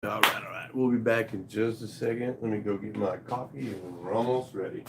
All right, all right. We'll be back in just a second. Let me go get my coffee and we're almost ready.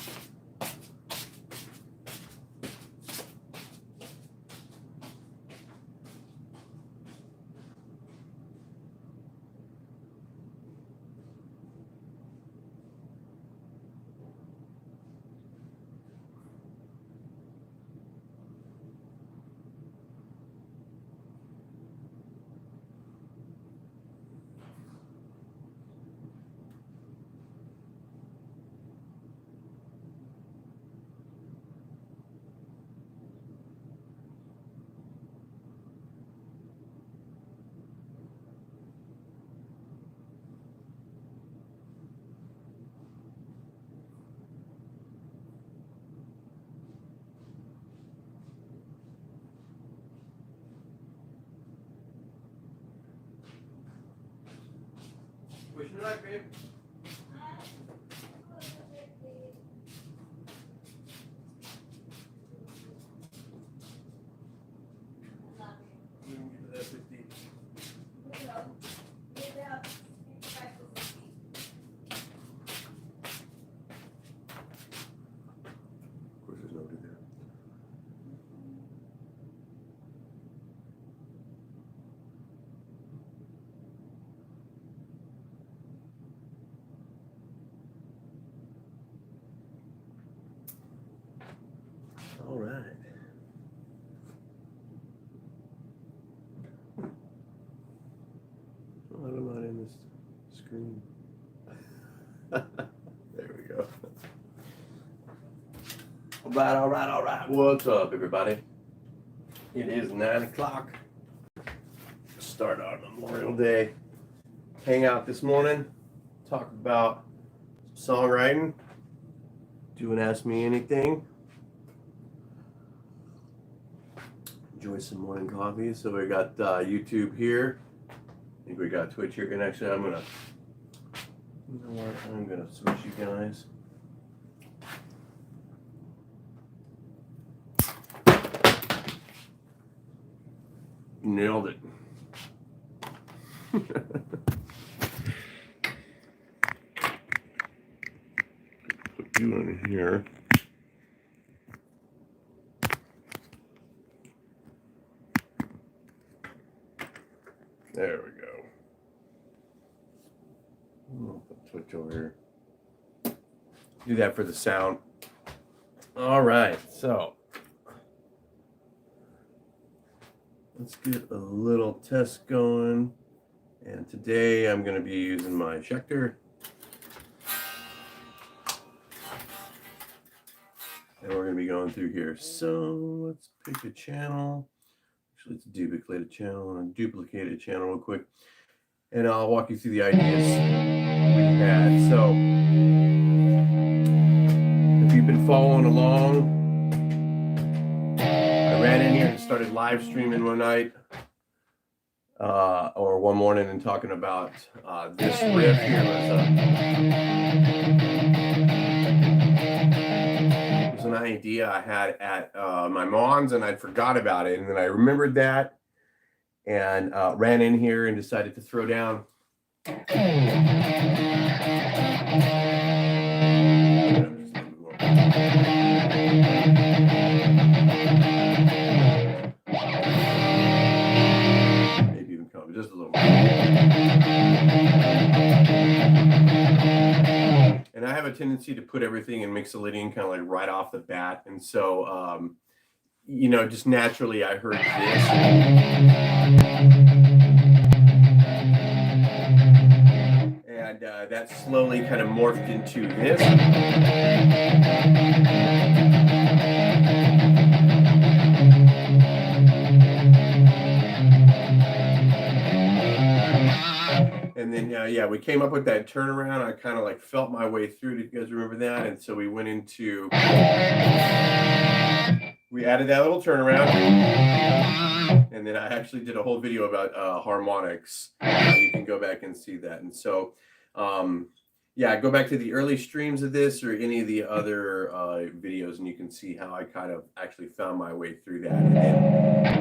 Wish you luck, babe. All right. Oh, I'm not in this screen. There we go. All right, all right, all right. What's up, everybody? It is 9 o'clock. Start our Memorial Day hangout this morning. Talk about songwriting. Do an Ask Me Anything. Enjoy some morning coffee. So we got YouTube here. I think we got Twitch here. And actually, I'm gonna switch you guys. Nailed it. Put you in here. There we go. I'll put Twitch over here. Do that for the sound. All right, so let's get a little test going. And today I'm going to be using my Schecter. And we're going to be going through here. So let's pick a channel. Actually, let's duplicate a channel real quick. And I'll walk you through the ideas we had. So if you've been following along, I ran in here and started live streaming one night or one morning and talking about this riff here. It was an idea I had at my mom's and I'd forgot about it. And then I remembered that and ran in here and decided to throw down. Maybe even come just a little bit. And I have a tendency to put everything in mixolydian kind of like right off the bat. And so, you know, just naturally I heard this. And that slowly kind of morphed into this. And then, yeah, we came up with that turnaround. I kind of like felt my way through. Do you guys remember that? And so we went into, we added that little turnaround. And then I actually did a whole video about harmonics. You can go back and see that. And so, yeah, go back to the early streams of this or any of the other videos and you can see how I kind of actually found my way through that.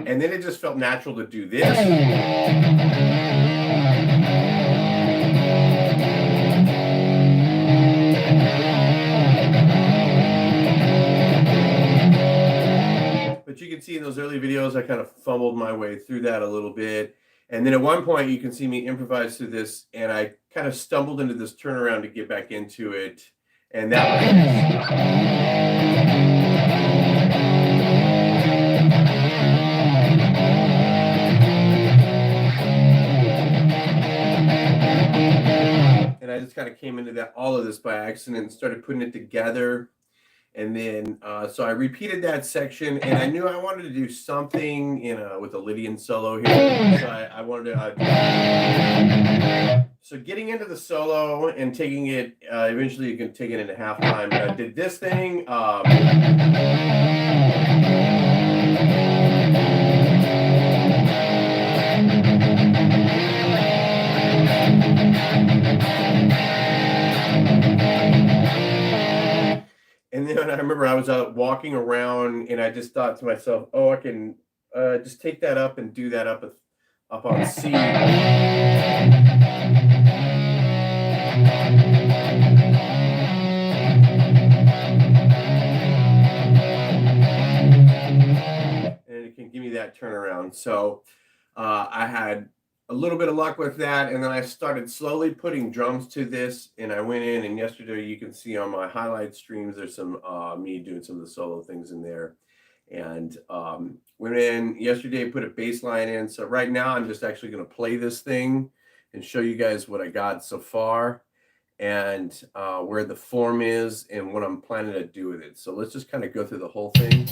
And then it just felt natural to do this. videos, I kind of fumbled my way through that a little bit. And then at one point, you can see me improvise through this, and I kind of stumbled into this turnaround to get back into it. And that and I just kind of came into all of this by accident and started putting it together. And then, so I repeated that section, and I knew I wanted to do something with a Lydian solo here. So I wanted to, so getting into the solo and taking it, eventually you can take it into half time. But I did this thing. And then I remember I was out walking around, and I just thought to myself, oh, I can just take that up and do that up on C. And it can give me that turnaround. So I had a little bit of luck with that, and then I started slowly putting drums to this, and I went in, and yesterday you can see on my highlight streams there's some me doing some of the solo things in there, and went in yesterday, put a bass line in. So right now I'm just actually going to play this thing and show you guys what I got so far, and where the form is and what I'm planning to do with it. So let's just kind of go through the whole thing.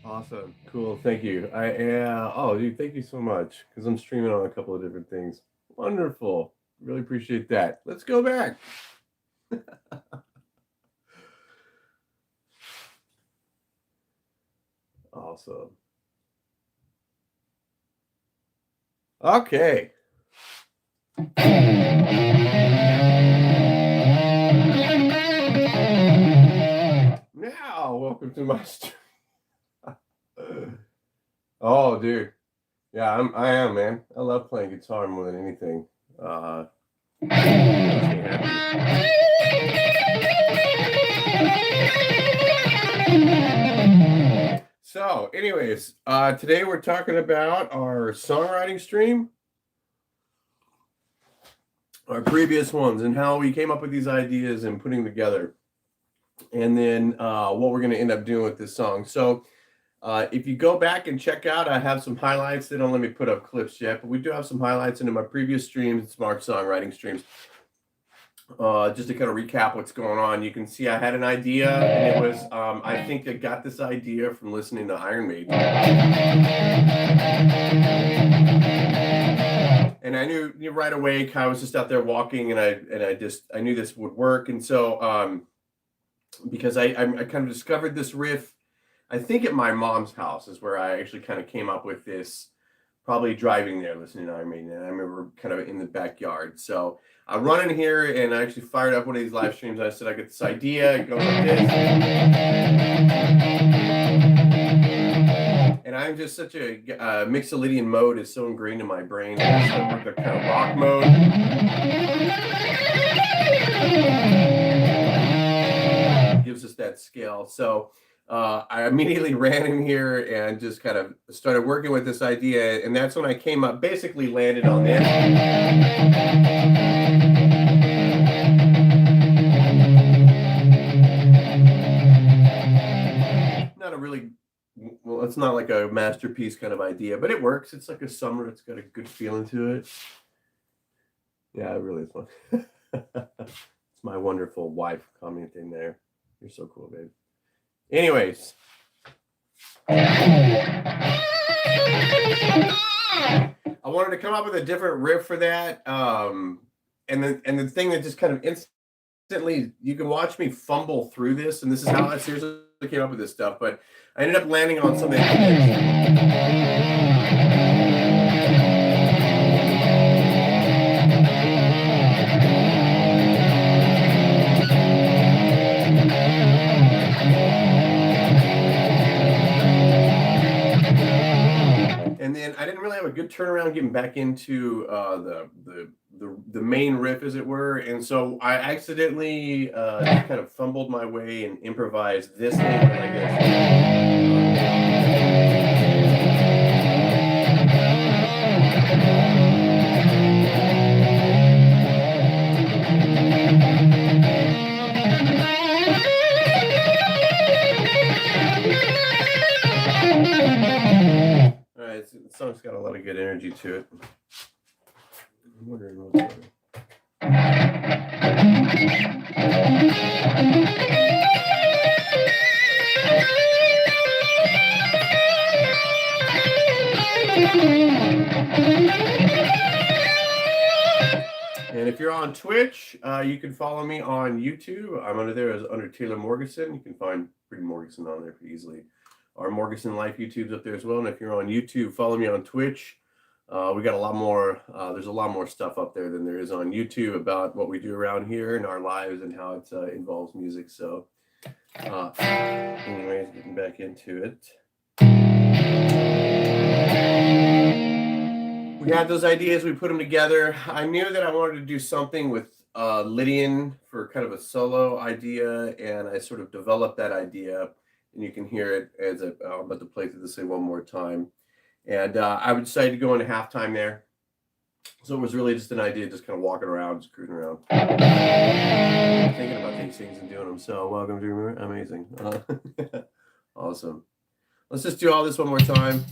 Awesome. Cool. Thank you. Oh, dude, thank you so much, because I'm streaming on a couple of different things. Wonderful. Really appreciate that. Let's go back. Awesome. Okay. Now, welcome to my stream. Oh, dude. Yeah, I am, man. I love playing guitar more than anything. Makes me happy. So, anyways, today we're talking about our songwriting stream, our previous ones, and how we came up with these ideas and putting them together, and then what we're going to end up doing with this song. So, if you go back and check out, I have some highlights. They don't let me put up clips yet, but we do have some highlights into my previous streams. It's Mark songwriting streams. Just to kind of recap what's going on, you can see I had an idea, and it was, I think I got this idea from listening to Iron Maiden. And I knew right away, I was just out there walking, and I knew this would work. And so, because I kind of discovered this riff, I think at my mom's house is where I actually kind of came up with this, probably driving there, listening to Iron Maiden. And I remember kind of in the backyard. So I run in here and I actually fired up one of these live streams. I said, I get this idea, it goes like this. And I'm just such a Mixolydian mode is so ingrained in my brain. It's the kind of rock mode. Gives us that scale. So I immediately ran in here and just kind of started working with this idea. And that's when I came up, basically landed on this. Not a really, well, it's not like a masterpiece kind of idea, but it works. It's like a summer. It's got a good feeling to it. Yeah, it really is fun. It's my wonderful wife commenting there. You're so cool, babe. Anyways, I wanted to come up with a different riff for that. And the thing that just kind of instantly, you can watch me fumble through this, and this is how I seriously came up with this stuff, but I ended up landing on something. And then I didn't really have a good turnaround getting back into the main riff, as it were. And so I accidentally kind of fumbled my way and improvised this thing like this. The song's got a lot of good energy to it. I'm wondering what's And if you're on Twitch, you can follow me on YouTube. I'm under there as under Taylor Morgeson. You can find Pretty Morgeson on there pretty easily. Our Morgeson Life YouTube's up there as well. And if you're on YouTube, follow me on Twitch. We got a lot more, there's a lot more stuff up there than there is on YouTube about what we do around here and our lives and how it involves music. So anyways, getting back into it. We had those ideas, we put them together. I knew that I wanted to do something with Lydian for kind of a solo idea, and I sort of developed that idea. And you can hear it as I'm about to play through this thing one more time. And I decided to go into halftime there. So it was really just an idea, just kind of walking around, just cruising around. Thinking about these things and doing them. So welcome to Amazing. Awesome. Let's just do all this one more time.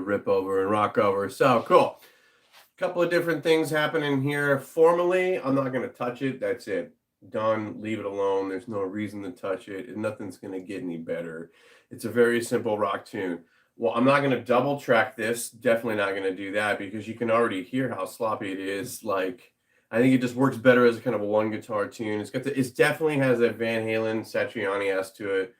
rip over and rock over. So cool. Couple of different things happening here. Formally, I'm not going to touch it. That's it. Done. Leave it alone. There's no reason to touch it. And nothing's going to get any better. It's a very simple rock tune. Well, I'm not going to double track this. Definitely not going to do that because you can already hear how sloppy it is. Like, I think it just works better as a kind of a one guitar tune. It definitely has a Van Halen, Satriani-esque to it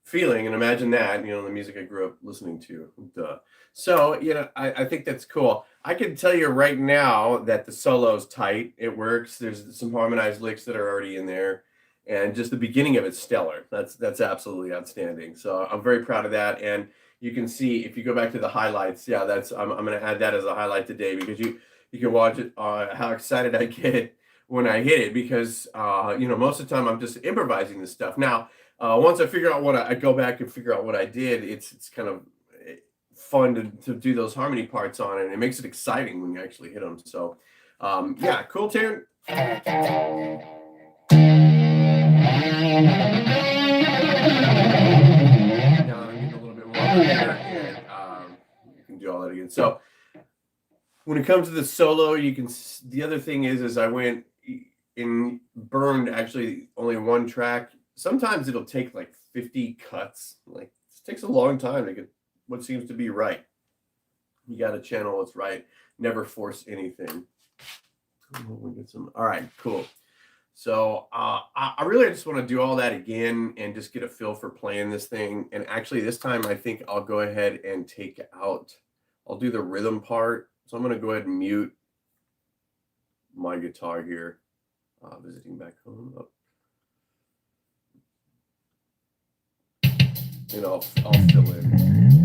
feeling, and imagine that, the music I grew up listening to. Duh. So, I think that's cool. I can tell you right now that the solo's tight. It works. There's some harmonized licks that are already in there. And just the beginning of it's stellar. That's absolutely outstanding. So I'm very proud of that. And you can see if you go back to the highlights, I'm going to add that as a highlight today because you can watch it, how excited I get when I hit it because, most of the time I'm just improvising this stuff. Now, once I figure out I go back and figure out what I did, it's kind of fun to do those harmony parts on it. And it makes it exciting when you actually hit them. So, cool tune. Now I'm getting a little bit more here, and you can do all that again. So when it comes to the solo, the other thing is I went and burned actually only one track. Sometimes it'll take like 50 cuts. Like it takes a long time to get what seems to be right. You got to channel what's right. Never force anything. All right, cool. So I really just want to do all that again and just get a feel for playing this thing. And actually this time I think I'll go ahead and I'll do the rhythm part. So I'm going to go ahead and mute my guitar here. Visiting back home. And I'll fill in.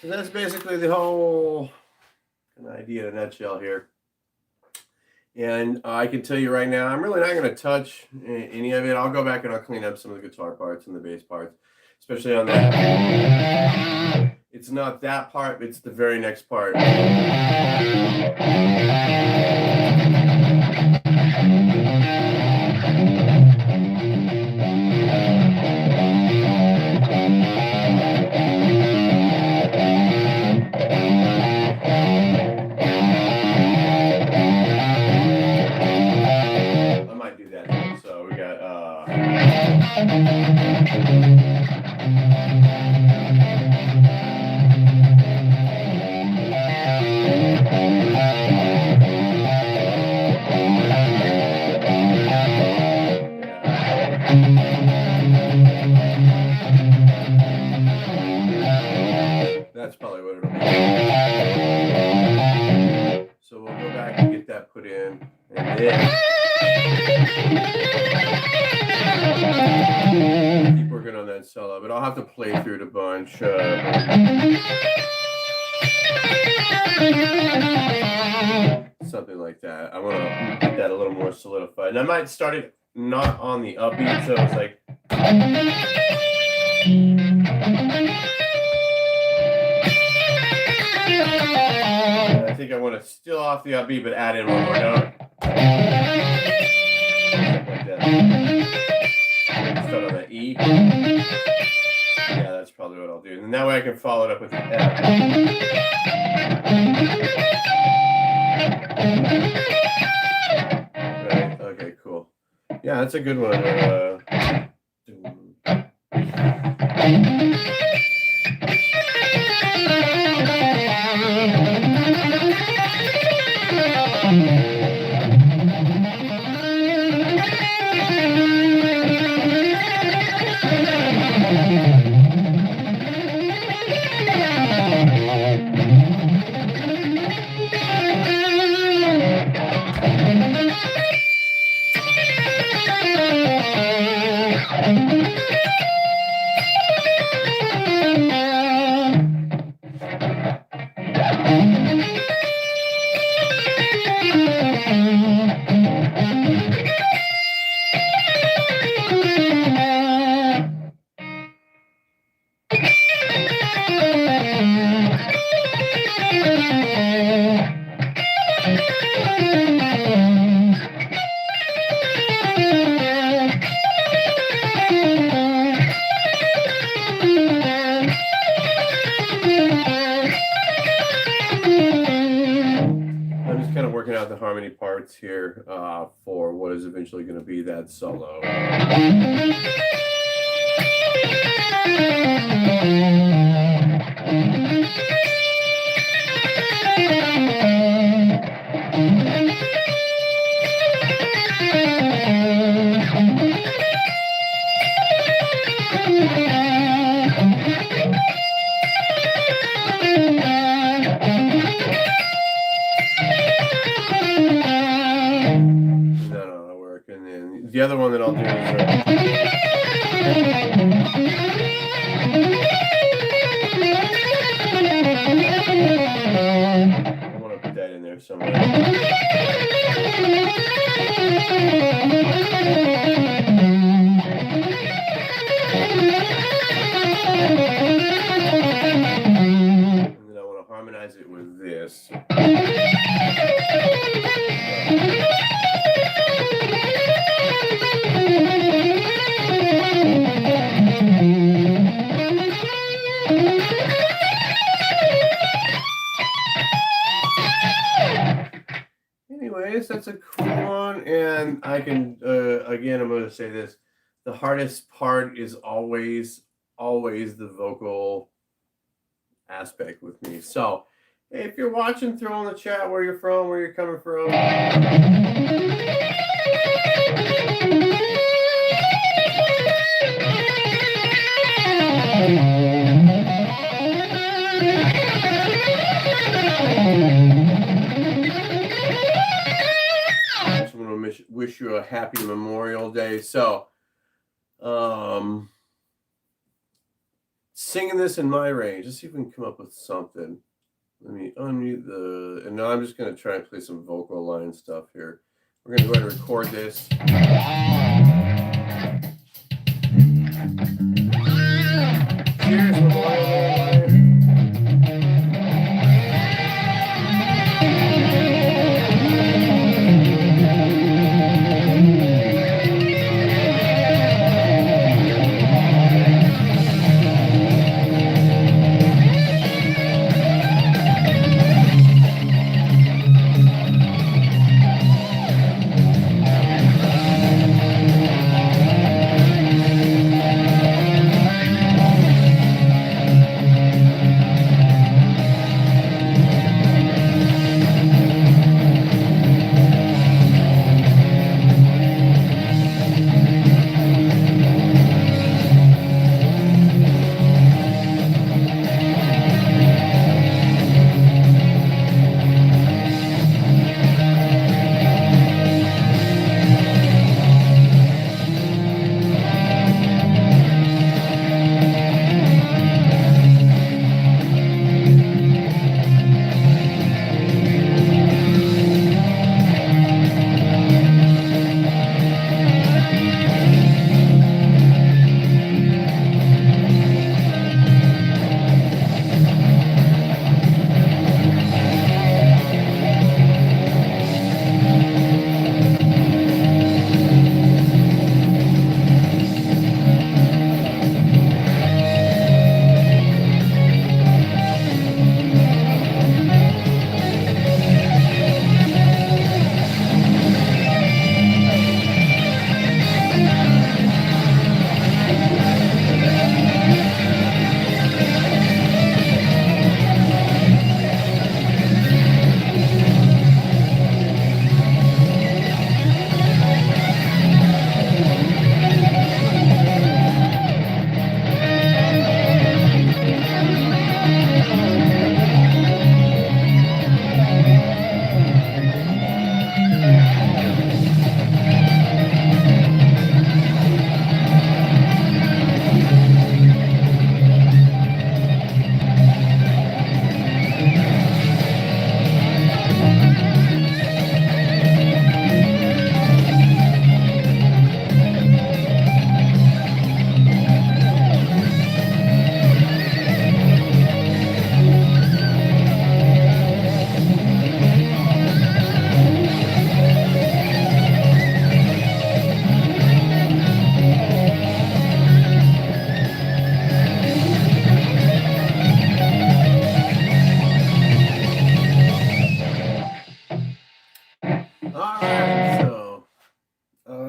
So that's basically the whole idea in a nutshell here. And I can tell you right now, I'm really not going to touch any of it. I'll go back and I'll clean up some of the guitar parts and the bass parts, especially on that. It's not that part, it's the very next part. I might do that. So we got that's probably what it'll be. So we'll go back and get that put in, and then keep working on that solo. But I'll have to play through it a bunch. Something like that. I want to get that a little more solidified, and I might start it not on the upbeat, so it's like. I think I want to still off the upbeat, but add in one more note. Like that. Start on that E. Yeah, that's probably what I'll do. And that way I can follow it up with the F. Right? Okay, cool. Yeah, that's a good one. Out the harmony parts here for what is eventually going to be that solo. The other one that I'll do is I want to put that in there somewhere. And then I want to harmonize it with this. Anyways, that's a cool one, and I can again I'm going to say this: the hardest part is always the vocal aspect with me. So hey, if you're watching, throw in the chat where you're from, where you're coming from. Wish you a happy Memorial Day. So, singing this in my range. Let's see if we can come up with something. Let me unmute and now I'm just going to try and play some vocal line stuff here. We're going to go ahead and record this. Cheers, Memorial Day.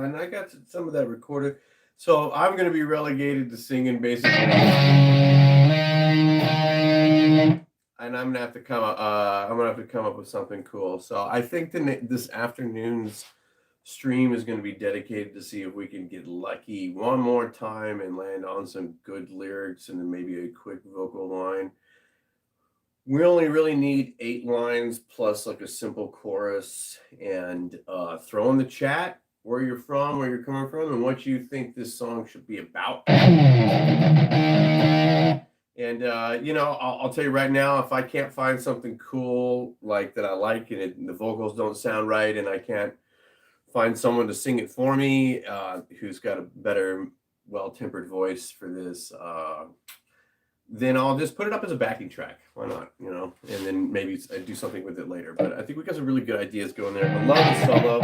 And I got some of that recorded. So I'm going to be relegated to singing basically, and I'm gonna have to come up. I'm gonna have to come up with something cool. So I think this afternoon's stream is going to be dedicated to see if we can get lucky one more time and land on some good lyrics and then maybe a quick vocal line. We only really need 8 lines plus like a simple chorus, and throw in the chat where you're from, where you're coming from, and what you think this song should be about. And I'll tell you right now, if I can't find something cool like that I like, and the vocals don't sound right, and I can't find someone to sing it for me who's got a better, well-tempered voice for this, then I'll just put it up as a backing track. Why not? And then maybe I do something with it later. But I think we got some really good ideas going there. I love the solo.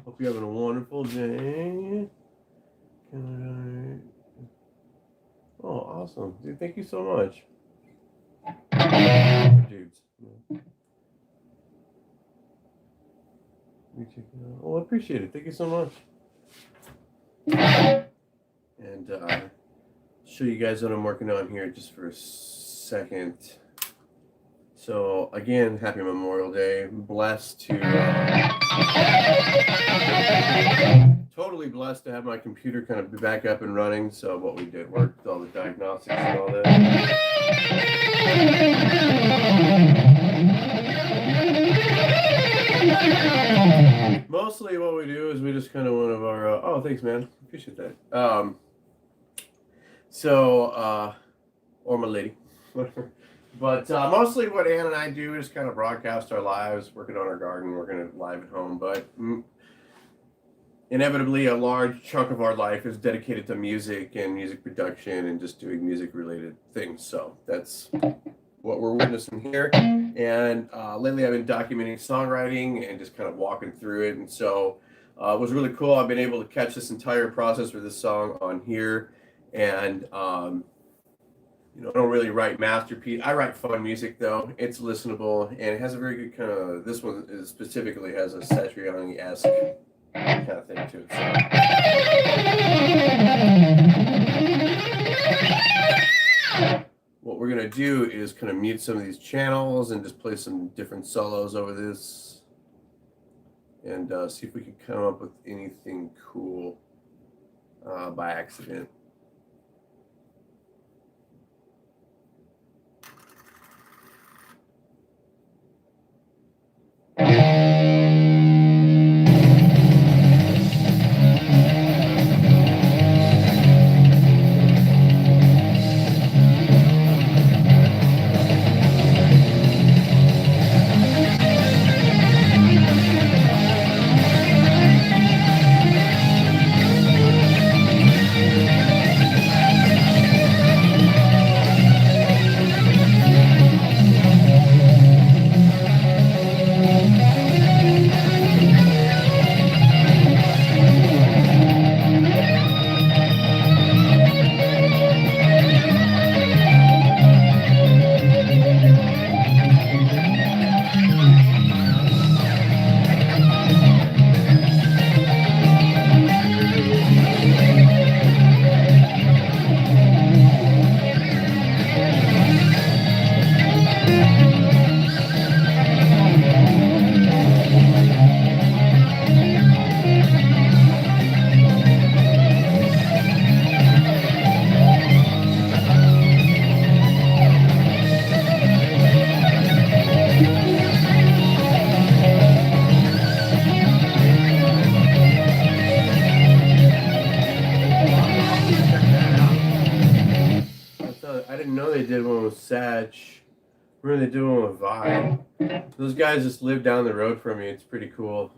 Hope you're having a wonderful day. Oh, awesome. Dude, thank you so much. Dudes. Oh, I appreciate it. Thank you so much. And show you guys what I'm working on here just for a second. So again, happy Memorial Day. Blessed to totally blessed to have my computer kind of be back up and running. So what we did worked, all the diagnostics and all that. Mostly what we do is we just kind of one of our, oh, thanks, man. Appreciate that. Or my lady. But mostly what Ann and I do is kind of broadcast our lives, working on our garden, working live at home. But inevitably, a large chunk of our life is dedicated to music and music production and just doing music-related things. So that's what we're witnessing here. And lately, I've been documenting songwriting and just kind of walking through it. And so it was really cool. I've been able to catch this entire process for this song on here. And I don't really write masterpiece. I write fun music though. It's listenable and it has a very good kind of. This one is specifically has a Satriani-esque kind of thing to it. So what we're gonna do is kind of mute some of these channels and just play some different solos over this, and see if we can come up with anything cool by accident. We're gonna do one with Vibe. Those guys just live down the road from me. It's pretty cool,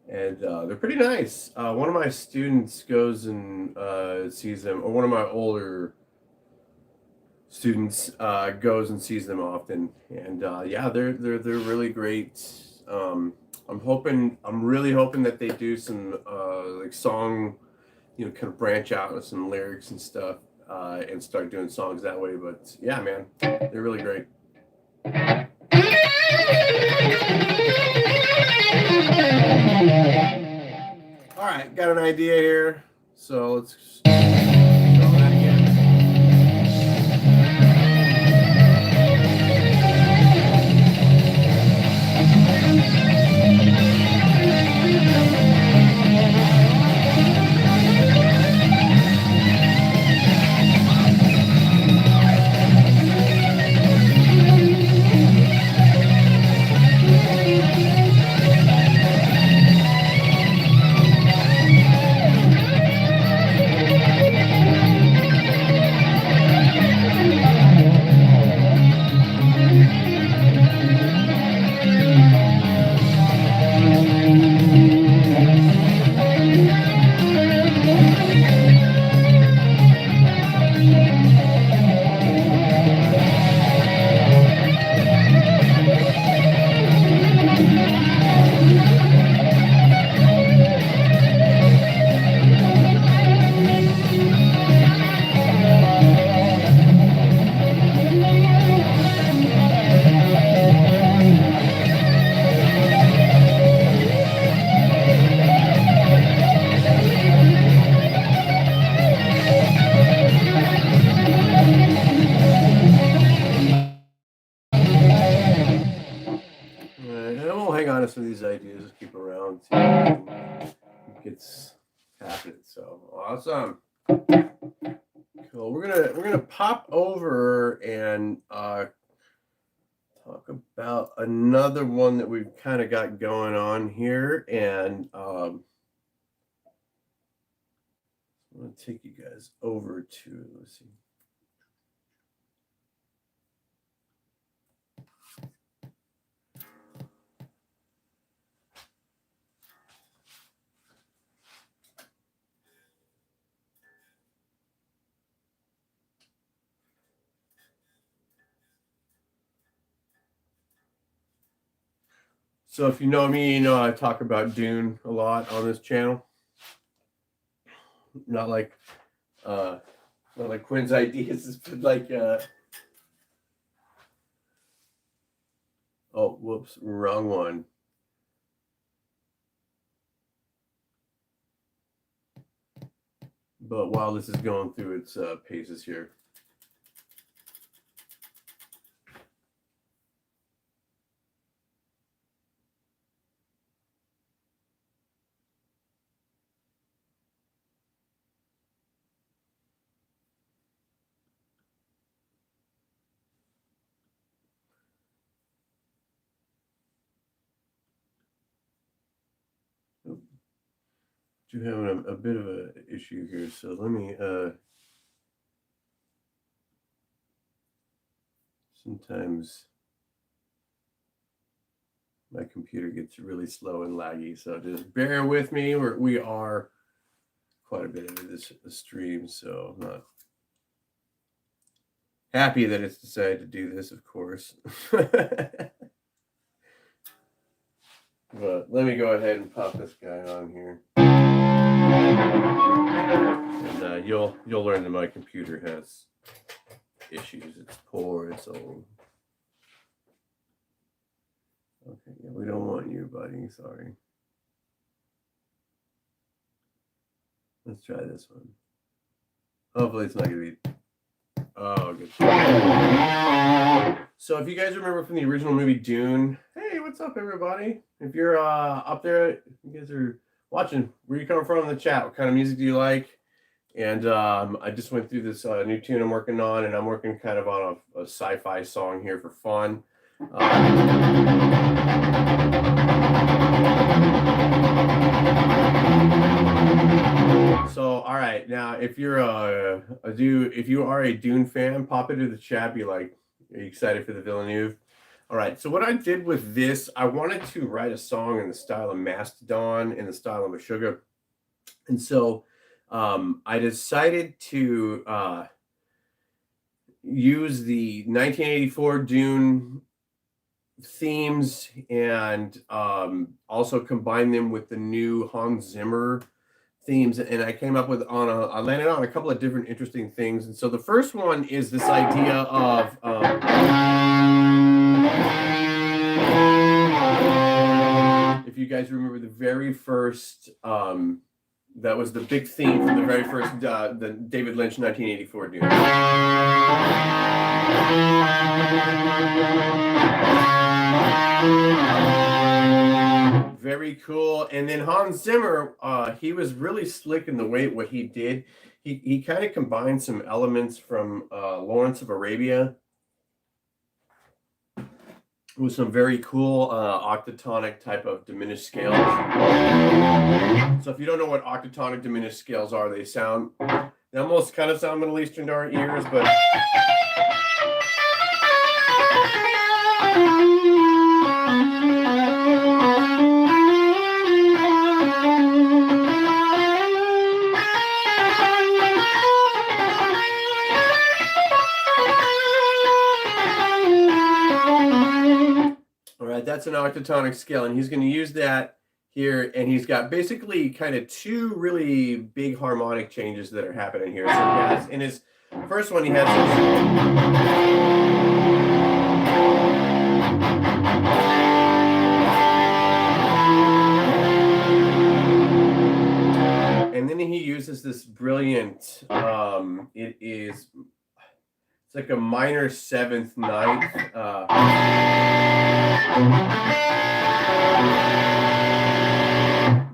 and they're pretty nice. One of my students goes and sees them, or one of my older students goes and sees them often. And yeah, they're really great. I'm really hoping that they do some like song, kind of branch out with some lyrics and stuff. And start doing songs that way. But yeah, man, they're really great. All right, got an idea here. So let's try that again. Some of these ideas just keep around to gets happening. So awesome. Cool. We're gonna pop over and talk about another one that we've kind of got going on here, and I'm gonna take you guys over to, let's see. So if you know me, you know I talk about Dune a lot on this channel. Not like Quinn's ideas, but like oh, whoops, wrong one. But while this is going through its paces here. You're having a bit of an issue here, so let me sometimes my computer gets really slow and laggy, so just bear with me. We are quite a bit into this stream, so I'm not happy that it's decided to do this, of course. But let me go ahead and pop this guy on here. And you'll learn that my computer has issues. It's poor, it's old. Okay, yeah, we don't want you, buddy. Sorry. Let's try this one. Hopefully it's not gonna be. Oh, good. So if you guys remember from the original movie Dune, hey, what's up, everybody? If you're up there, you guys are watching, where you coming from in the chat? What kind of music do you like? And I just went through this new tune I'm working on, and I'm working kind of on a sci-fi song here for fun. So, all right, now if you're if you are a Dune fan, pop into the chat. Be like, are you excited for the Villeneuve? All right. So what I did with this, I wanted to write a song in the style of Mastodon, in the style of Meshuggah, and so I decided to use the 1984 Dune themes and also combine them with the new Hans Zimmer themes, and I came up with I landed on a couple of different interesting things. And so the first one is this idea of if you guys remember the very first that was the big theme from the very first the David Lynch 1984 Dune. Very cool. And then Hans Zimmer, he was really slick in the way what he did. He kind of combined some elements from Lawrence of Arabia with some very cool octatonic type of diminished scales. So if you don't know what octatonic diminished scales are, they almost kind of sound Middle Eastern to our ears, but that's an octatonic scale, and he's going to use that here, and he's got basically kind of two really big harmonic changes that are happening here. So he has, in his first one, he has this, and then he uses this brilliant it's like a minor seventh ninth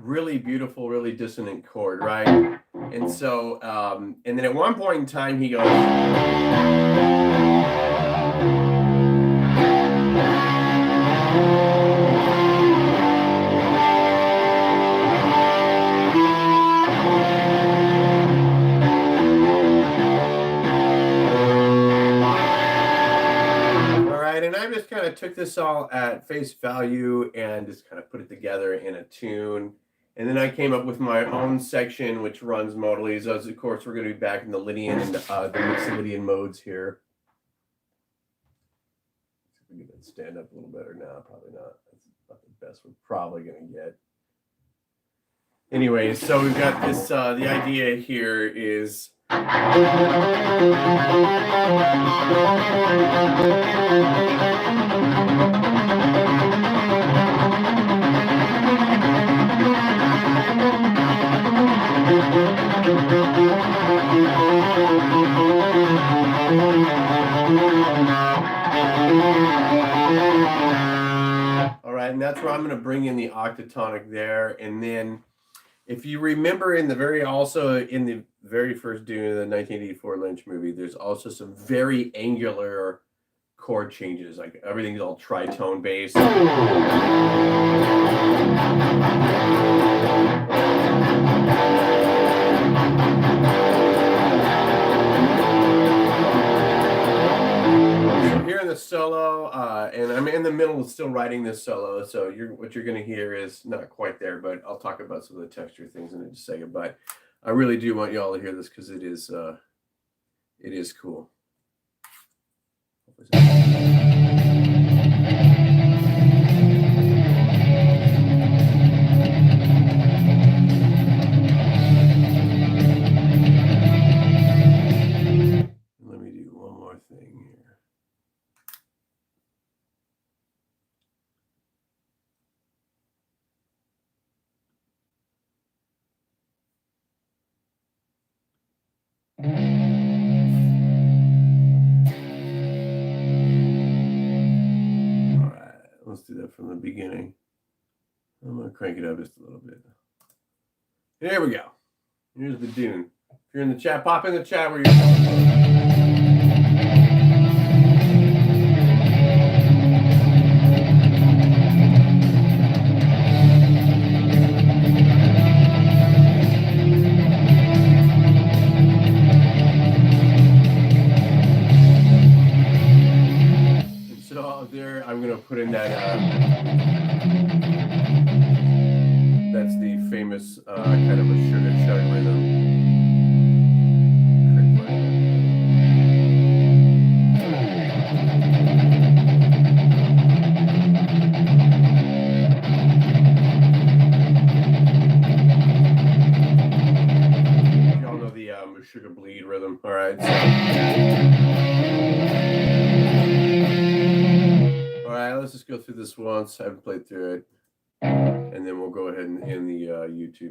really beautiful, really dissonant chord, right? And so, and then at one point in time, he goes. And I just kind of took this all at face value and just kind of put it together in a tune. And then I came up with my own section, which runs modally. So, of course, we're going to be back in the Lydian and the mixed Lydian modes here. See if we can stand up a little better now. Probably not. That's not the best we're probably going to get. Anyway, so we've got this. The idea here is. All right, and that's where I'm going to bring in the octatonic there, and then if you remember in the very first Dune of the 1984 Lynch movie, there's also some very angular chord changes, like everything's all tritone based. Here in the solo, and I'm in the middle of still writing this solo, so what you're going to hear is not quite there, but I'll talk about some of the texture things in just a second. But I really do want y'all to hear this because it is cool. Let me do one more thing here. Let's do that from the beginning. I'm going to crank it up just a little bit. There we go. Here's the Dune. If you're in the chat, pop in the chat where you're I'm going to put in that, that's the famous kind of a sugar chug rhythm. Y'all know the sugar bleed rhythm. All right. Let's just go through this once. I haven't played through it. And then we'll go ahead and end the YouTube.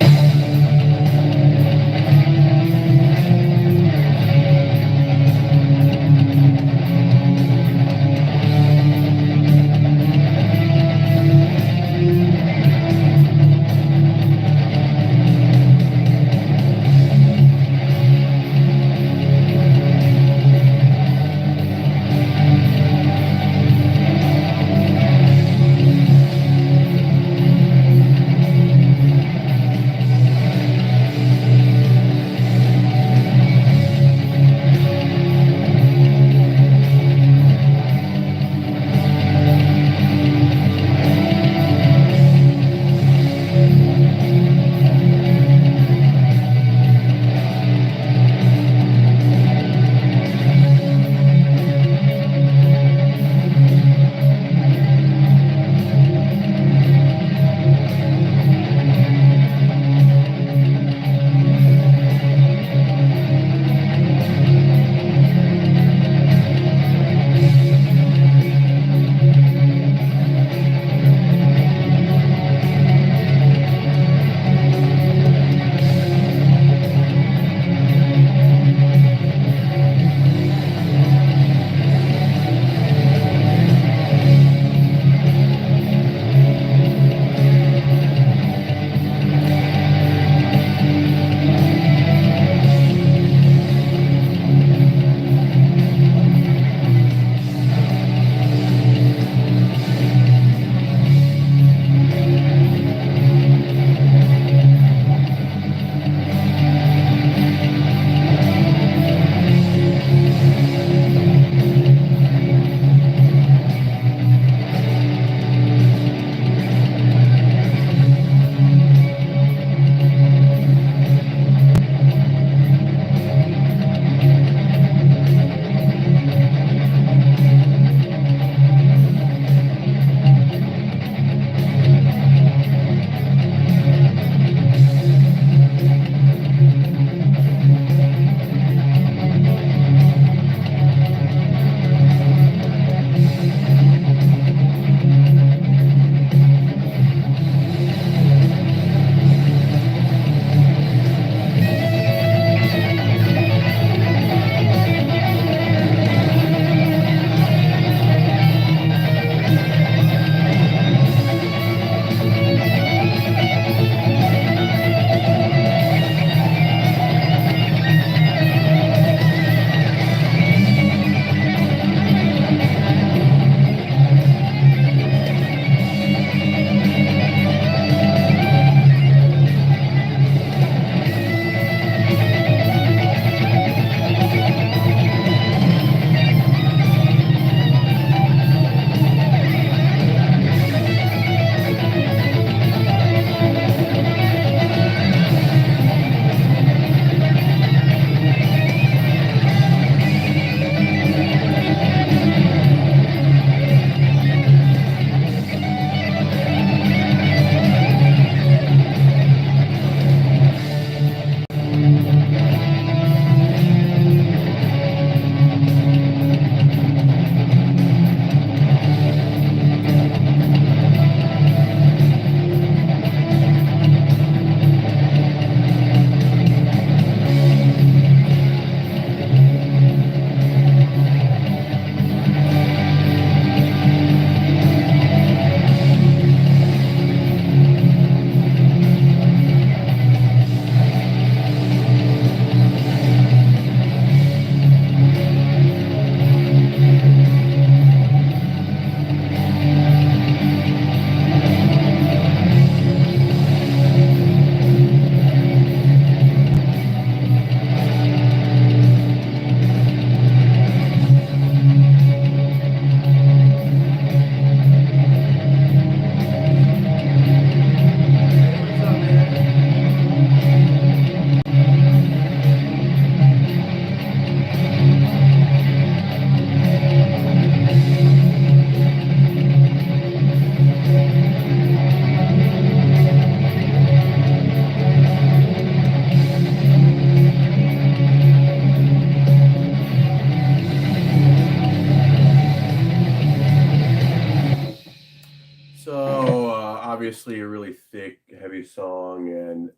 obviously a really thick, heavy song, and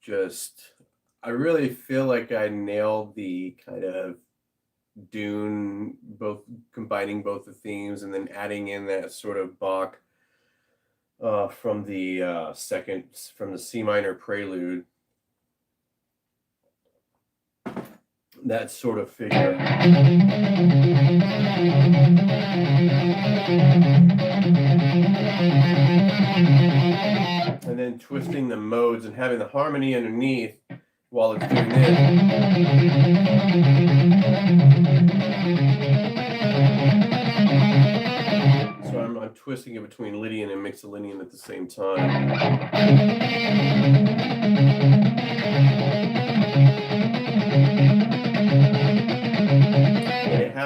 just I really feel like I nailed the kind of Dune, both combining both the themes and then adding in that sort of Bach from the from the C minor prelude, that sort of figure. And then twisting the modes and having the harmony underneath while it's doing this. So I'm twisting it between Lydian and Mixolydian at the same time.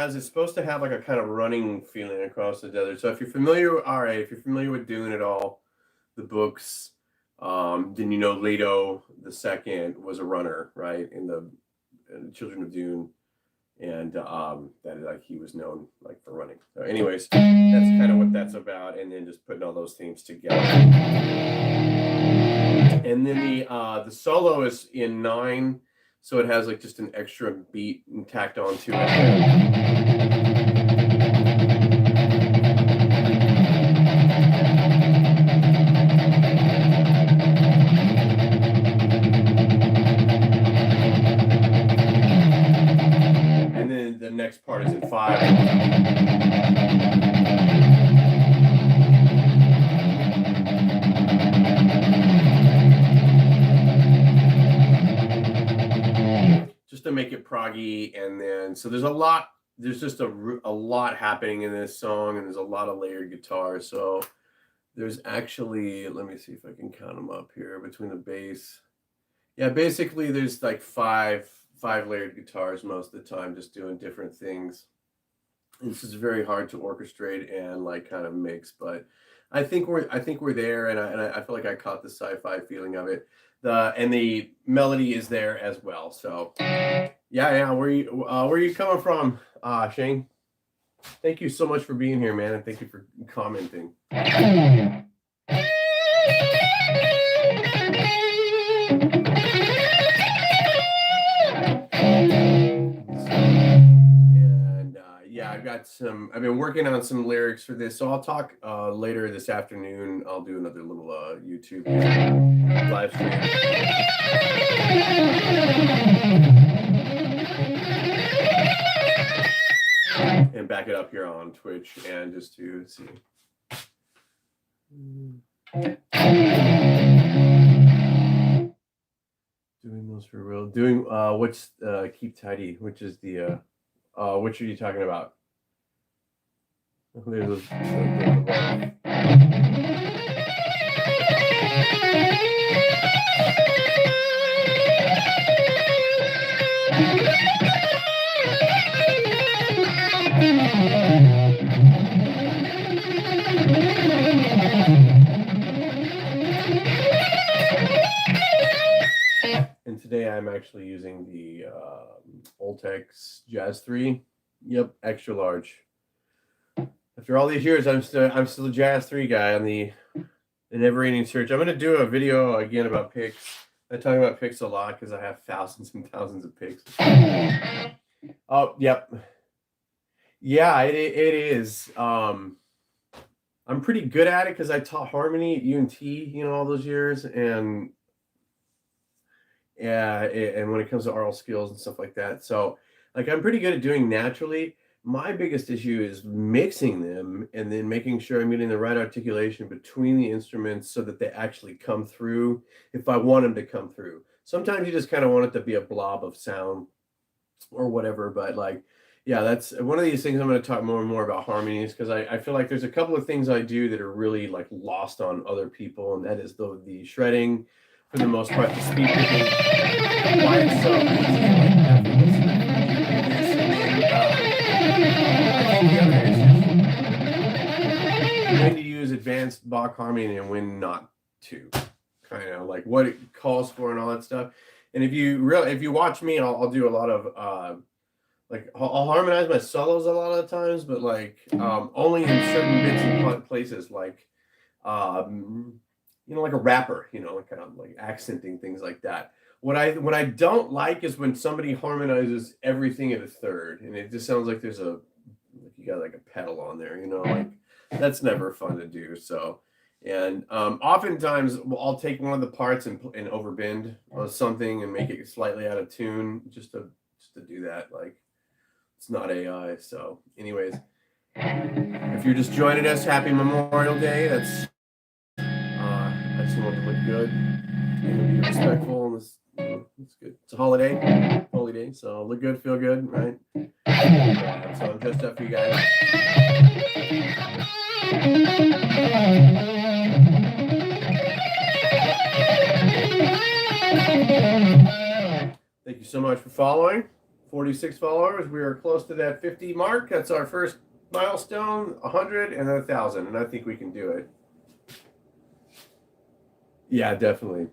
It's supposed to have like a kind of running feeling across the desert. So if you're familiar, if you're familiar with Dune at all, the books, then you know Leto II was a runner, right, in the Children of Dune, and that like he was known like for running. So anyways, that's kind of what that's about, and then just putting all those themes together. And then the solo is in 9. So it has like just an extra beat tacked onto it. And then the next part is in 5. To make it proggy, and then so there's just a lot happening in this song, and there's a lot of layered guitar. So there's actually, let me see if I can count them up here between the bass. Yeah, basically there's like five layered guitars most of the time, just doing different things. This is very hard to orchestrate and like kind of mix, but I think we're there, and I feel like I caught the sci-fi feeling of it. And the melody is there as well. So yeah. Where you coming from, Shane? Thank you so much for being here, man, and thank you for commenting. I've been working on some lyrics for this, so I'll talk later this afternoon. I'll do another little YouTube live stream. And back it up here on Twitch, and just to see. Doing those for real. Doing what's Keep Tidy, which is the which are you talking about? And today I'm actually using the Oltex Jazz 3. Yep, extra large. After all these years, I'm still a Jazz 3 guy on the never-ending search. I'm going to do a video again about picks. I talk about picks a lot because I have thousands and thousands of picks. Oh, yep. Yeah, it is. I'm pretty good at it because I taught harmony at UNT, all those years, and and when it comes to oral skills and stuff like that, so like I'm pretty good at doing naturally. My biggest issue is mixing them and then making sure I'm getting the right articulation between the instruments so that they actually come through if I want them to come through. Sometimes you just kind of want it to be a blob of sound or whatever, but like, yeah, that's one of these things I'm going to talk more and more about harmonies, because I feel like there's a couple of things I do that are really like lost on other people, and that is the shredding for the most part, the speed picking, why it's so easy, like effortlessly. When to use advanced Bach harmony and when not to, kind of like what it calls for and all that stuff. And if you watch me, I'll do a lot of like I'll harmonize my solos a lot of the times, but like only in certain bits and places. Like like a rapper, kind of like accenting things like that. What I don't like is when somebody harmonizes everything at a third, and it just sounds like you got like a pedal on there, like that's never fun to do. So, and oftentimes I'll take one of the parts and overbend something and make it slightly out of tune just to do that. Like it's not AI. So, anyways, if you're just joining us, happy Memorial Day. I just want to look good and be respectful. And it's good. It's a holiday, holy day. So look good, feel good, right? So I'm dressed up for you guys. Thank you so much for following. 46 followers. We are close to that 50 mark. That's our first milestone, 100 and 1,000. And I think we can do it. Yeah, definitely.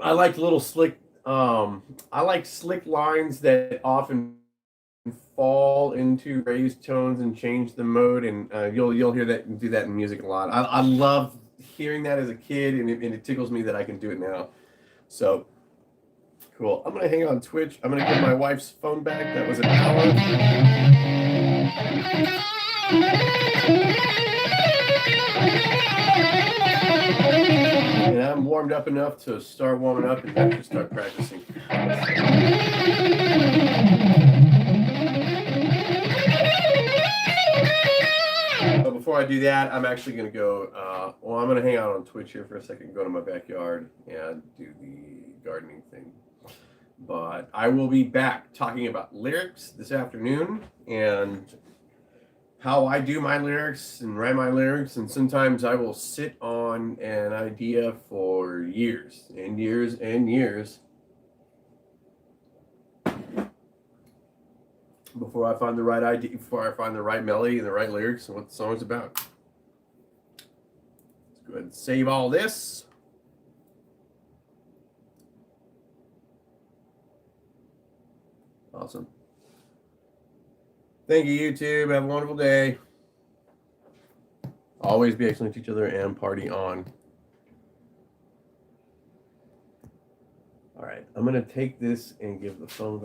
I like little slick. I like slick lines that often fall into raised tones and change the mode, and you'll hear that and do that in music a lot. I love hearing that as a kid, and it tickles me that I can do it now. So cool. I'm gonna hang out on Twitch. I'm gonna give my wife's phone back. That was an hour. And I'm warmed up enough to start warming up and actually start practicing. But before I do that, I'm actually going to go, I'm going to hang out on Twitch here for a second, go to my backyard and do the gardening thing. But I will be back talking about lyrics this afternoon and how I do my lyrics and write my lyrics. And sometimes I will sit on an idea for years and years and years before I find the right idea, before I find the right melody and the right lyrics and what the song's about. Let's go ahead and save all this. Awesome. Thank you, YouTube. Have a wonderful day. Always be excellent to each other and party on. All right, I'm going to take this and give the phone back.